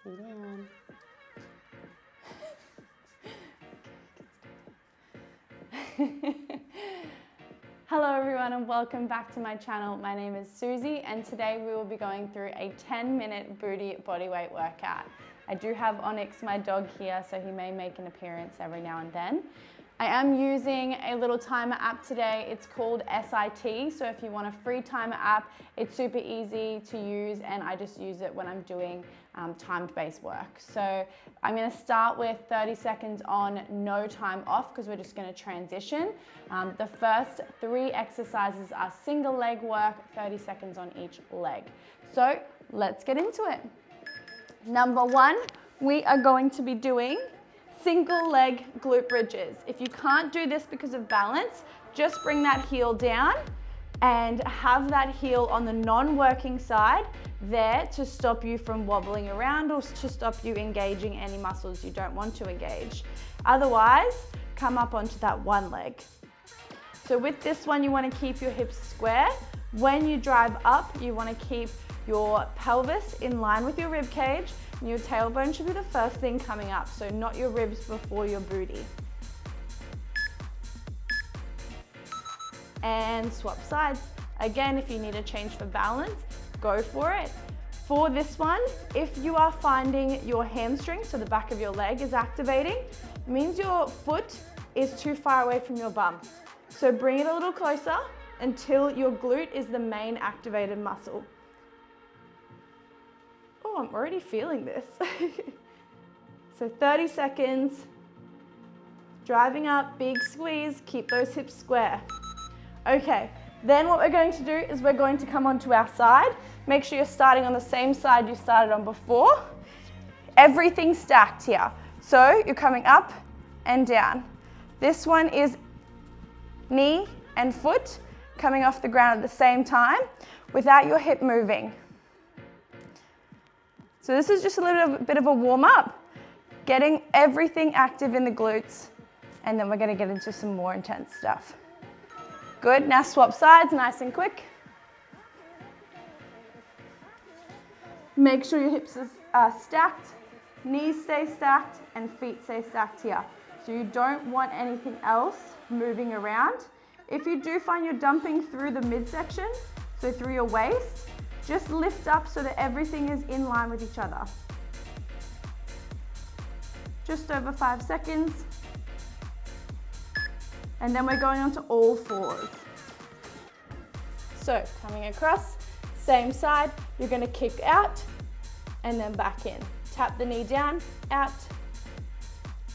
Lay down. Hello everyone and welcome back to my channel. My name is Susie and today we will be going through a 10-minute booty bodyweight workout. I do have Onyx, my dog, here, so he may make an appearance every now and then. I am using a little timer app today. It's called SIT, so if you want a free timer app, it's super easy to use and I just use it when I'm doing timed-based work. So I'm gonna start with 30 seconds on, no time off, because we're just gonna transition. The first 3 exercises are single leg work, 30 seconds on each leg. So let's get into it. Number 1, we are going to be doing single leg glute bridges. If you can't do this because of balance, just bring that heel down and have that heel on the non-working side there to stop you from wobbling around or to stop you engaging any muscles you don't want to engage. Otherwise, come up onto that one leg. So with this one, you want to keep your hips square. When you drive up, you want to keep your pelvis in line with your rib cage. And your tailbone should be the first thing coming up, so not your ribs before your booty. And swap sides. Again, if you need a change for balance, go for it. For this one, if you are finding your hamstring, so the back of your leg is activating, it means your foot is too far away from your bum. So bring it a little closer until your glute is the main activated muscle. Oh, I'm already feeling this. So 30 seconds, driving up, big squeeze, keep those hips square. Okay, then what we're going to do is we're going to come onto our side. Make sure you're starting on the same side you started on before. Everything stacked here. So you're coming up and down. This one is knee and foot coming off the ground at the same time without your hip moving. So this is just a little bit of a warm up, getting everything active in the glutes, and then we're gonna get into some more intense stuff. Good, now swap sides, nice and quick. Make sure your hips are stacked, knees stay stacked, and feet stay stacked here. So you don't want anything else moving around. If you do find you're dumping through the midsection, so through your waist, just lift up so that everything is in line with each other. Just over 5 seconds. And then we're going on to all fours. So coming across, same side, you're gonna kick out and then back in. Tap the knee down, out,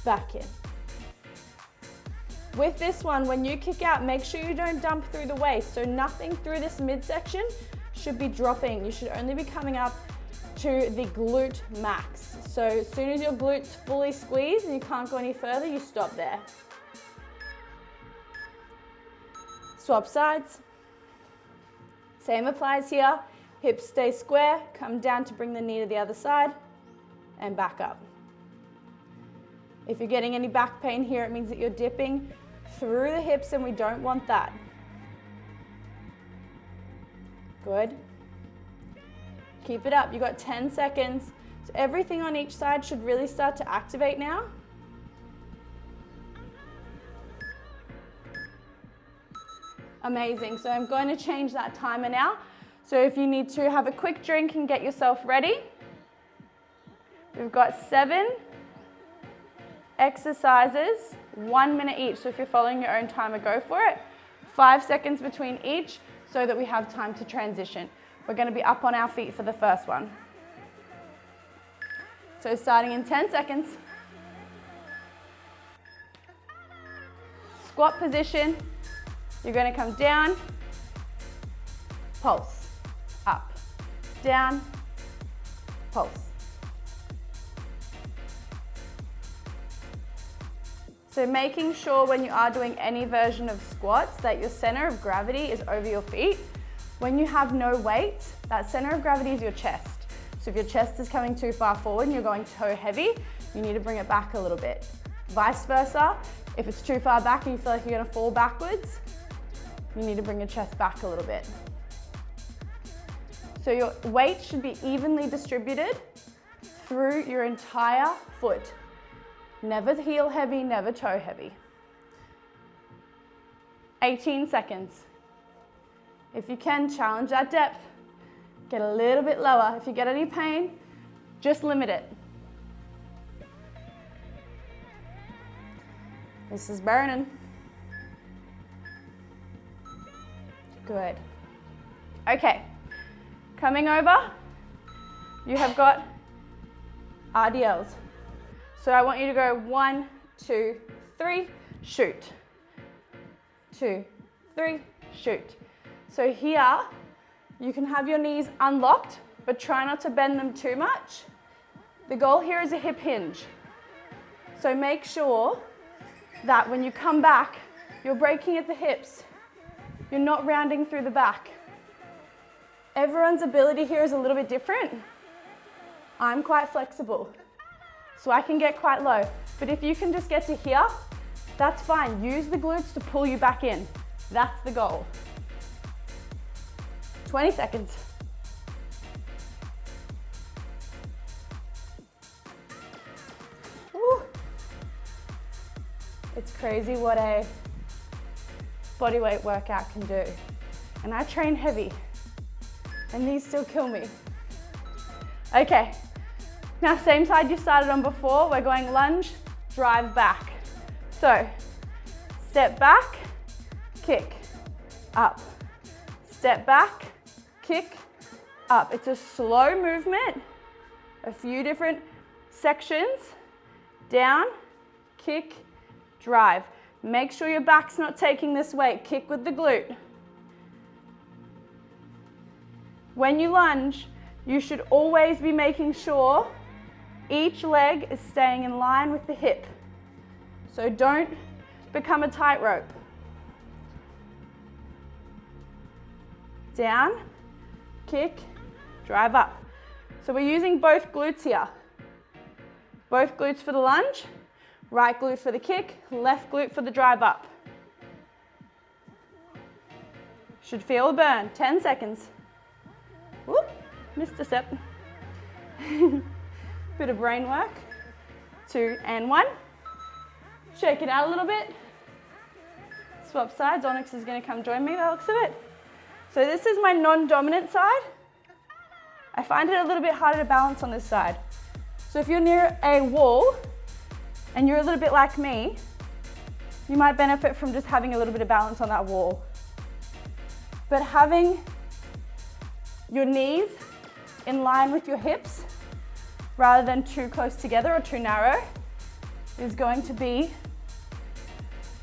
back in. With this one, when you kick out, make sure you don't dump through the waist. So nothing through this midsection should be dropping. You should only be coming up to the glute max. So as soon as your glutes fully squeeze and you can't go any further, you stop there. Swap sides. Same applies here. Hips stay square, come down to bring the knee to the other side and back up. If you're getting any back pain here, it means that you're dipping through the hips and we don't want that. Good. Keep it up. You got 10 seconds. So everything on each side should really start to activate now. Amazing. So I'm going to change that timer now. So if you need to have a quick drink and get yourself ready, we've got 7 exercises, 1 minute each. So if you're following your own timer, go for it. 5 seconds between each so that we have time to transition. We're going to be up on our feet for the first one. So starting in 10 seconds. Squat position. You're going to come down, pulse, up, down, pulse. So making sure when you are doing any version of squats that your center of gravity is over your feet. When you have no weight, that center of gravity is your chest. So if your chest is coming too far forward and you're going toe heavy, you need to bring it back a little bit. Vice versa, if it's too far back and you feel like you're gonna fall backwards, you need to bring your chest back a little bit. So your weight should be evenly distributed through your entire foot. Never heel heavy, never toe heavy. 18 seconds. If you can, challenge that depth. Get a little bit lower. If you get any pain, just limit it. This is burning. Good. Okay, coming over, you have got RDLs. So I want you to go 1, 2, 3, shoot. 2, 3, shoot. So here, you can have your knees unlocked, but try not to bend them too much. The goal here is a hip hinge. So make sure that when you come back, you're breaking at the hips. You're not rounding through the back. Everyone's ability here is a little bit different. I'm quite flexible, so I can get quite low. But if you can just get to here, that's fine. Use the glutes to pull you back in. That's the goal. 20 seconds. Woo. It's crazy what a bodyweight workout can do. And I train heavy, and these still kill me. Okay, now same side you started on before, we're going lunge, drive back. So, step back, kick, up. Step back, kick, up. It's a slow movement, a few different sections. Down, kick, drive. Make sure your back's not taking this weight. Kick with the glute. When you lunge, you should always be making sure each leg is staying in line with the hip. So don't become a tightrope. Down, kick, drive up. So we're using both glutes here. Both glutes for the lunge, right glute for the kick, left glute for the drive up. Should feel a burn, 10 seconds. Whoop, missed a step. Bit of brain work. 2 and 1. Shake it out a little bit. Swap sides, Onyx is gonna come join me by the looks of it. So this is my non-dominant side. I find it a little bit harder to balance on this side. So if you're near a wall and you're a little bit like me, you might benefit from just having a little bit of balance on that wall. But having your knees in line with your hips rather than too close together or too narrow is going to be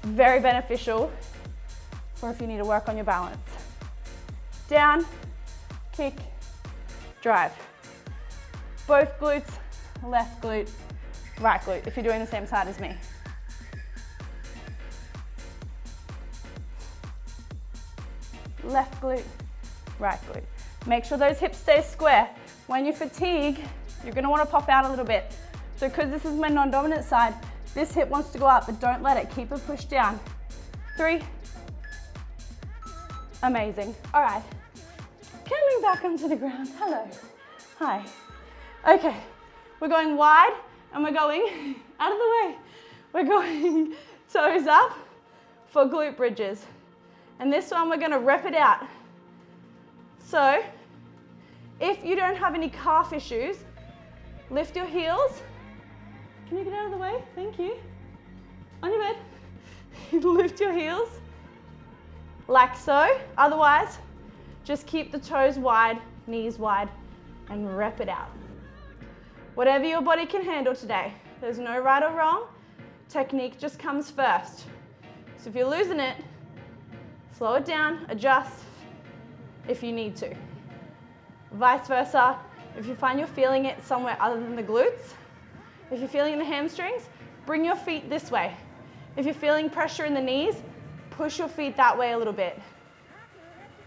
very beneficial for if you need to work on your balance. Down, kick, drive. Both glutes, left glute, right glute, if you're doing the same side as me. Left glute, right glute. Make sure those hips stay square. When you fatigue, you're gonna wanna pop out a little bit. So because this is my non-dominant side, this hip wants to go up, but don't let it, keep it pushed down. 3. Amazing. All right, coming back onto the ground, hello, hi. Okay, we're going wide and we're going out of the way. We're going toes up for glute bridges. And this one we're gonna rep it out. So, if you don't have any calf issues, lift your heels. Can you get out of the way? Thank you. On your bed. Lift your heels like so. Otherwise, just keep the toes wide, knees wide, and rep it out. Whatever your body can handle today. There's no right or wrong. Technique just comes first. So if you're losing it, slow it down, adjust if you need to. Vice versa, if you find you're feeling it somewhere other than the glutes, if you're feeling the hamstrings, bring your feet this way. If you're feeling pressure in the knees, push your feet that way a little bit.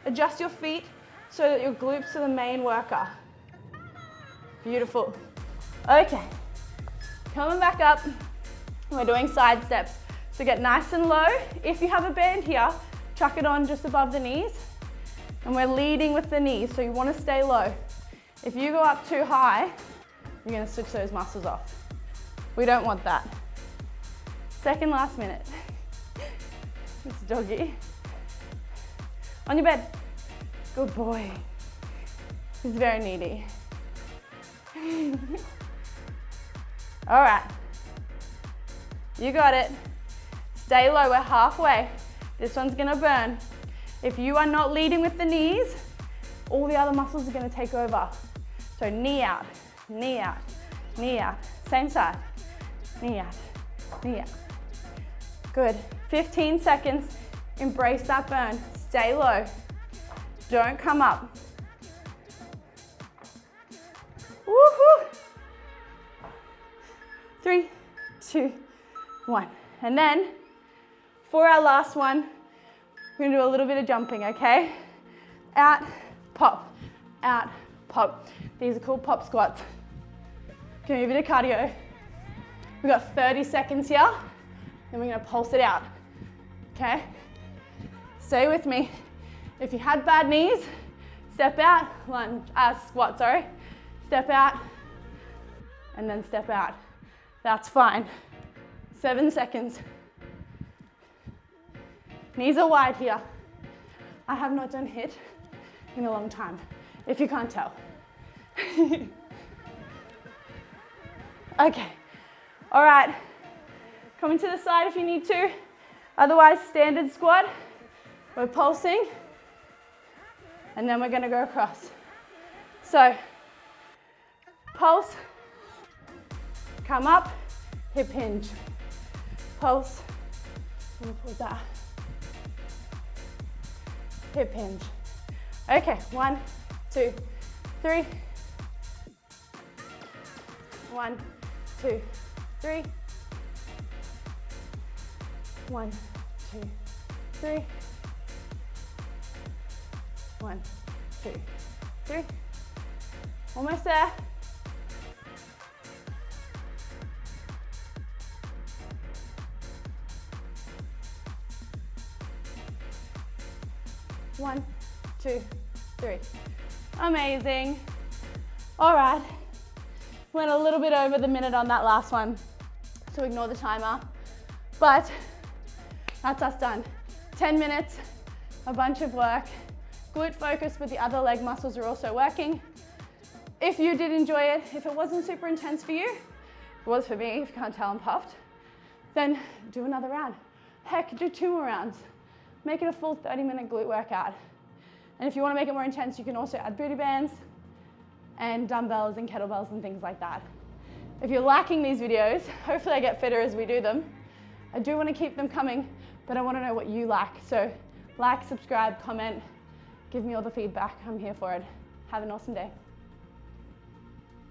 Adjust your feet so that your glutes are the main worker. Beautiful. Okay, coming back up, we're doing side steps. So get nice and low. If you have a band here, chuck it on just above the knees. And we're leading with the knees, so you want to stay low. If you go up too high, you're gonna switch those muscles off. We don't want that. Second last minute. It's doggy. On your bed. Good boy. He's very needy. All right. You got it. Stay low, we're halfway. This one's gonna burn. If you are not leading with the knees, all the other muscles are gonna take over. So knee out, knee out, knee out. Same side. Knee out, knee out. Good. 15 seconds. Embrace that burn. Stay low. Don't come up. Woohoo! 3, 2, 1. And then for our last one, we're gonna do a little bit of jumping, okay? Out, pop, out, pop. These are called pop squats. Give me a bit of cardio. We've got 30 seconds here, then we're gonna pulse it out, okay? Stay with me. If you had bad knees, step out, lunge, squat, sorry. Step out, and then step out. That's fine. 7 seconds. Knees are wide here. I have not done HIIT in a long time, if you can't tell. Okay, all right. Coming to the side if you need to. Otherwise, standard squat. We're pulsing, and then we're gonna go across. So, pulse, come up, hip hinge. Pulse, I'm gonna pause that. Hip hinge. Okay, 1, 2, 3. 1, 2, 3. 1, 2, 3. 1, 2, 3. Almost there. One, 2, 3. Amazing. All right. Went a little bit over the minute on that last one, so ignore the timer. But that's us done. 10 minutes, a bunch of work. Glute focus, but the other leg muscles are also working. If you did enjoy it, if it wasn't super intense for you, it was for me, if you can't tell I'm puffed, then do another round. Heck, do 2 more rounds. Make it a full 30-minute glute workout. And if you want to make it more intense, you can also add booty bands and dumbbells and kettlebells and things like that. If you're liking these videos, hopefully I get fitter as we do them. I do want to keep them coming, but I want to know what you like. So like, subscribe, comment, give me all the feedback. I'm here for it. Have an awesome day.